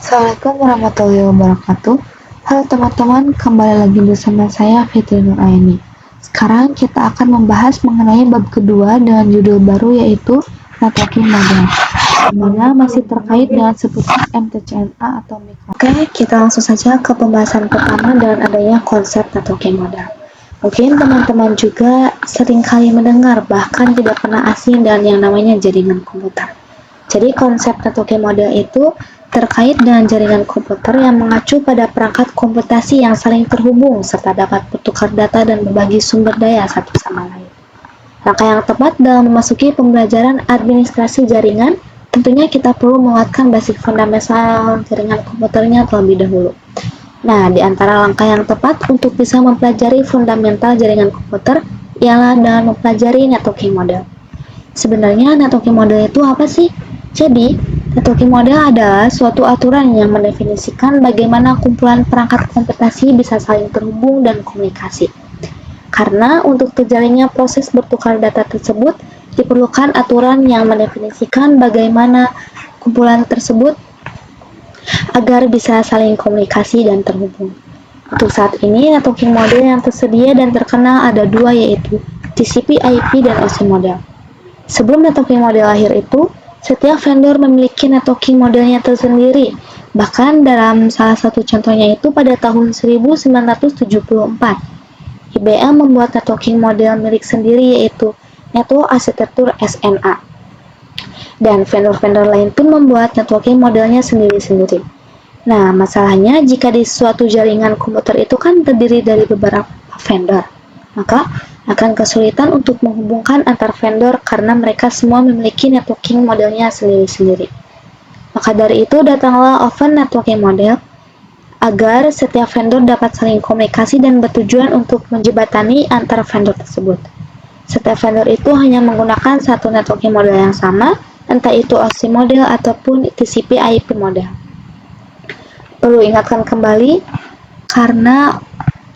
Assalamualaikum warahmatullahi wabarakatuh. Halo teman-teman, kembali lagi bersama saya Fitri Nuraini. Sekarang kita akan membahas mengenai bab kedua dengan judul baru yaitu networking model. Sebenarnya masih terkait dengan seputar MTCNA atau mikro. Oke, kita langsung saja ke pembahasan pertama dengan adanya konsep networking model. Mungkin teman-teman juga sering kali mendengar bahkan tidak pernah asing dengan yang namanya jaringan komputer. Jadi konsep networking model itu terkait dengan jaringan komputer yang mengacu pada perangkat komputasi yang saling terhubung serta dapat bertukar data dan berbagi sumber daya satu sama lain. Langkah yang tepat dalam memasuki pembelajaran administrasi jaringan, tentunya kita perlu menguatkan basic fundamental jaringan komputernya terlebih dahulu. Nah, di antara langkah yang tepat untuk bisa mempelajari fundamental jaringan komputer ialah dengan mempelajari networking model. Sebenarnya networking model itu apa sih? Jadi, networking model adalah suatu aturan yang mendefinisikan bagaimana kumpulan perangkat komputasi bisa saling terhubung dan komunikasi. Karena untuk terjalinnya proses bertukar data tersebut, diperlukan aturan yang mendefinisikan bagaimana kumpulan tersebut agar bisa saling komunikasi dan terhubung. Untuk saat ini, networking model yang tersedia dan terkenal ada dua, yaitu TCP/IP dan OSI model. Sebelum networking model lahir itu, setiap vendor memiliki networking modelnya tersendiri. Bahkan dalam salah satu contohnya itu pada tahun 1974, IBM membuat networking model milik sendiri yaitu Network Architecture SNA. Dan vendor-vendor lain pun membuat networking modelnya sendiri-sendiri. Nah, masalahnya jika di suatu jaringan komputer itu kan terdiri dari beberapa vendor, maka akan kesulitan untuk menghubungkan antar vendor karena mereka semua memiliki networking modelnya sendiri-sendiri. Maka dari itu datanglah open networking model agar setiap vendor dapat saling komunikasi dan bertujuan untuk menjembatani antar vendor tersebut. Setiap vendor itu hanya menggunakan satu networking model yang sama, entah itu OSI model ataupun TCP/IP model. Perlu ingatkan kembali karena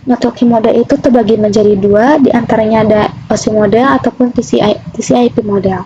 networking model itu terbagi menjadi dua, diantaranya ada OSI model ataupun TCP/IP model.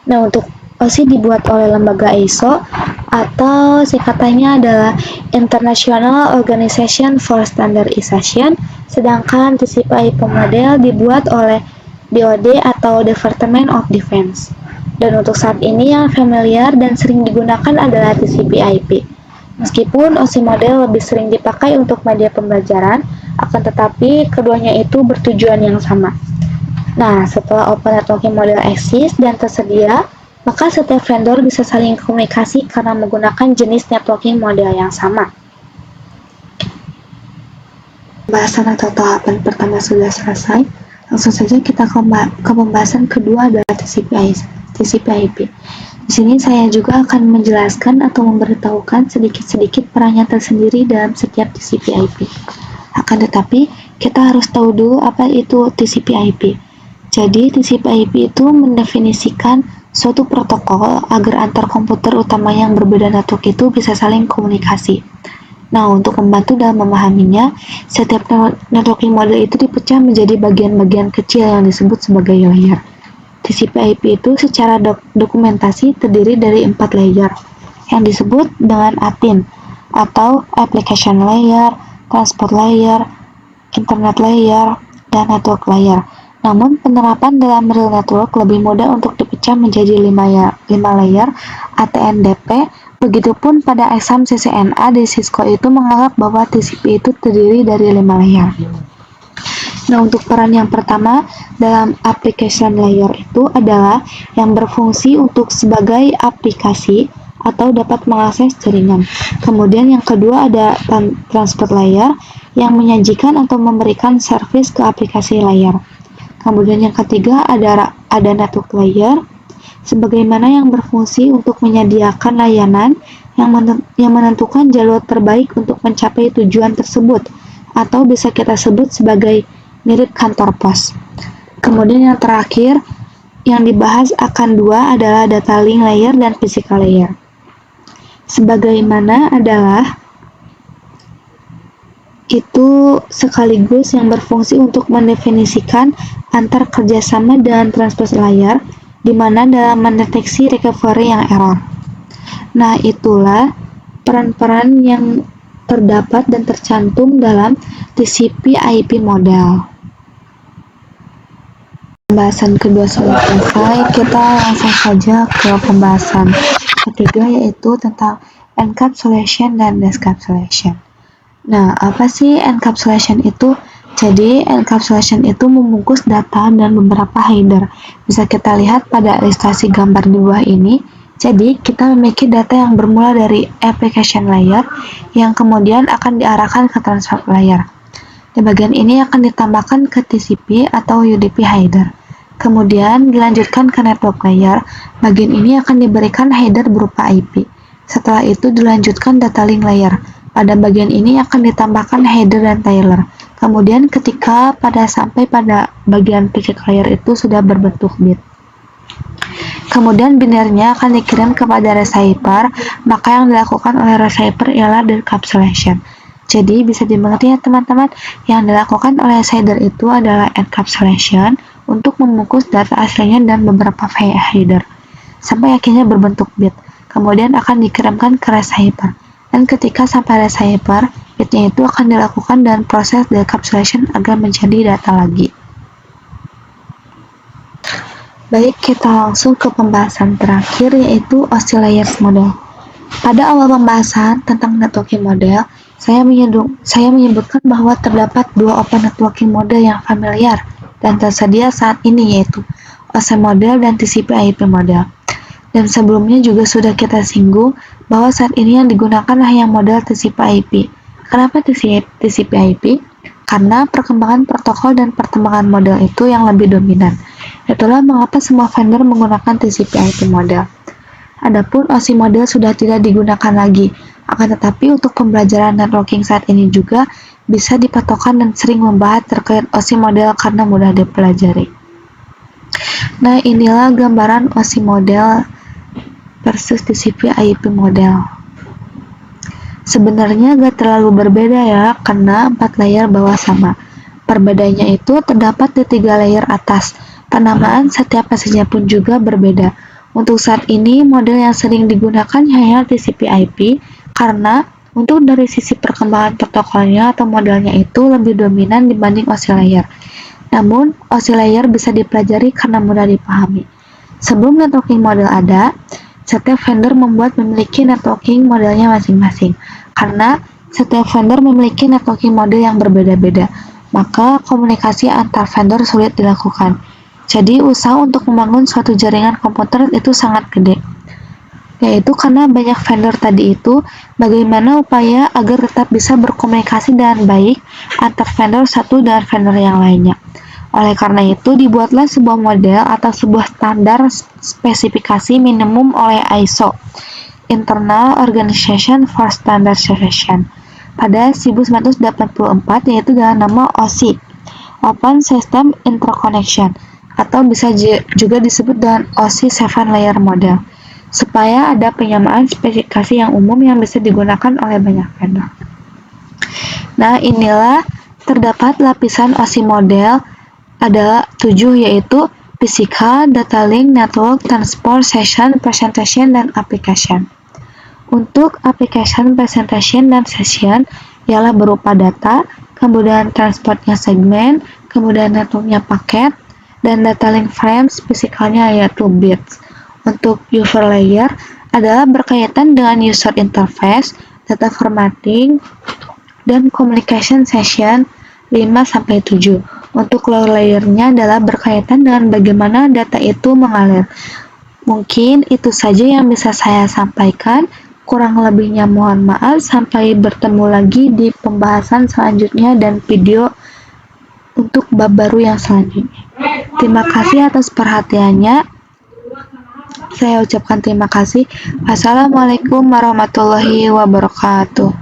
Nah, untuk OSI dibuat oleh lembaga ISO atau singkatannya adalah International Organization for Standardization, sedangkan TCP/IP model dibuat oleh DoD atau Department of Defense. Dan untuk saat ini yang familiar dan sering digunakan adalah TCP/IP. Meskipun OSI model lebih sering dipakai untuk media pembelajaran, akan tetapi keduanya itu bertujuan yang sama. Nah, setelah open networking model eksis dan tersedia, maka setiap vendor bisa saling komunikasi karena menggunakan jenis networking model yang sama. Pembahasan atau tahapan pertama sudah selesai. Langsung saja kita ke pembahasan kedua adalah TCP/IP. Di sini saya juga akan menjelaskan atau memberitahukan sedikit-sedikit perannya tersendiri dalam setiap TCP/IP. Akan tetapi, kita harus tahu dulu apa itu TCP/IP. Jadi, TCP/IP itu mendefinisikan suatu protokol agar antar komputer utama yang berbeda network itu bisa saling komunikasi. Nah, untuk membantu dalam memahaminya, setiap networking model itu dipecah menjadi bagian-bagian kecil yang disebut sebagai layer. TCP/IP itu secara dokumentasi terdiri dari 4 layer yang disebut dengan ATIN atau Application Layer, Transport Layer, Internet Layer, dan Network Layer. Namun penerapan dalam real network lebih mudah untuk dipecah menjadi 5 layer ATNDP. Begitupun pada exam CCNA di Cisco itu menganggap bahwa TCP itu terdiri dari 5 layer. Nah, untuk peran yang pertama dalam application layer itu adalah yang berfungsi untuk sebagai aplikasi atau dapat mengakses jaringan. Kemudian yang kedua ada transport layer yang menyajikan atau memberikan service ke aplikasi layer. Kemudian yang ketiga ada network layer sebagaimana yang berfungsi untuk menyediakan layanan yang menentukan jalur terbaik untuk mencapai tujuan tersebut atau bisa kita sebut sebagai mirip kantor pos. Kemudian yang terakhir yang dibahas akan dua adalah data link layer dan physical layer. Sebagaimana adalah itu sekaligus yang berfungsi untuk mendefinisikan antar kerjasama dengan transport layer, di mana dalam mendeteksi recovery yang error. Nah, itulah peran-peran yang terdapat dan tercantum dalam TCP/IP model. Pembahasan kedua sudah selesai, kita langsung saja ke pembahasan ketiga, yaitu tentang encapsulation dan decapsulation. Nah, apa sih encapsulation itu? Jadi, encapsulation itu membungkus data dan beberapa header. Bisa kita lihat pada ilustrasi gambar di bawah ini. Jadi, kita memiliki data yang bermula dari application layer yang kemudian akan diarahkan ke transport layer. Di bagian ini akan ditambahkan ke TCP atau UDP header. Kemudian dilanjutkan ke network layer. Bagian ini akan diberikan header berupa IP. Setelah itu dilanjutkan data link layer. Pada bagian ini akan ditambahkan header dan tailer. Kemudian ketika sampai pada bagian packet layer itu sudah berbentuk bit. Kemudian binernya akan dikirim kepada receiver, maka yang dilakukan oleh receiver ialah decapsulation. Jadi bisa dimengerti ya teman-teman, yang dilakukan oleh sender itu adalah encapsulation untuk membungkus data aslinya dan beberapa header sampai akhirnya berbentuk bit. Kemudian akan dikirimkan ke receiver. Dan ketika sampai receiver, bitnya itu akan dilakukan dan proses decapsulation agar menjadi data lagi. Baik, kita langsung ke pembahasan terakhir, yaitu OSI layers model. Pada awal pembahasan tentang networking model, saya menyebutkan bahwa terdapat dua open networking model yang familiar dan tersedia saat ini, yaitu OSI model dan TCP/IP model. Dan sebelumnya juga sudah kita singgung bahwa saat ini yang digunakan hanya model TCP/IP. Kenapa TCP/IP? Karena perkembangan protokol dan perkembangan model itu yang lebih dominan. Itulah mengapa semua vendor menggunakan TCP/IP model. Adapun OSI model sudah tidak digunakan lagi. Akan tetapi untuk pembelajaran networking saat ini juga bisa dipatokan dan sering membahas terkait OSI model karena mudah dipelajari. Nah, inilah gambaran OSI model versus TCP/IP model. Sebenarnya gak terlalu berbeda ya, karena 4 layer bawah sama. Perbedaannya itu terdapat di 3 layer atas. Penamaan setiap passage pun juga berbeda. Untuk saat ini, model yang sering digunakan hanya TCP/IP, karena untuk dari sisi perkembangan protokolnya atau modelnya itu lebih dominan dibanding OSI layer. Namun, OSI layer bisa dipelajari karena mudah dipahami. Sebelum networking model ada, setiap vendor memiliki networking modelnya masing-masing. Karena setiap vendor memiliki networking model yang berbeda-beda, maka komunikasi antar vendor sulit dilakukan. Jadi, usaha untuk membangun suatu jaringan komputer itu sangat gede. Yaitu karena banyak vendor tadi itu, bagaimana upaya agar tetap bisa berkomunikasi dengan baik antar vendor satu dengan vendor yang lainnya. Oleh karena itu, dibuatlah sebuah model atau sebuah standar spesifikasi minimum oleh ISO, Internal Organization for Standardization, pada 1984, yaitu dengan nama OSI, Open System Interconnection, atau bisa juga disebut dengan OSI 7 Layer Model, supaya ada penyamaan spesifikasi yang umum yang bisa digunakan oleh banyak vendor. Nah, inilah terdapat lapisan OSI model, ada 7, yaitu Physical, Data Link, Network, Transport, Session, Presentation, dan Application. Untuk Application, Presentation, dan Session ialah berupa data, kemudian transportnya segmen, kemudian networknya paket, dan data link frames fisikalnya yaitu bits. Untuk user layer adalah berkaitan dengan user interface, data formatting, dan communication session 5-7. Untuk low layernya adalah berkaitan dengan bagaimana data itu mengalir. Mungkin itu saja yang bisa saya sampaikan. Kurang lebihnya mohon maaf. Sampai bertemu lagi di pembahasan selanjutnya dan video untuk bab baru yang selanjutnya. Terima kasih atas perhatiannya. Saya ucapkan terima kasih. Wassalamualaikum warahmatullahi wabarakatuh.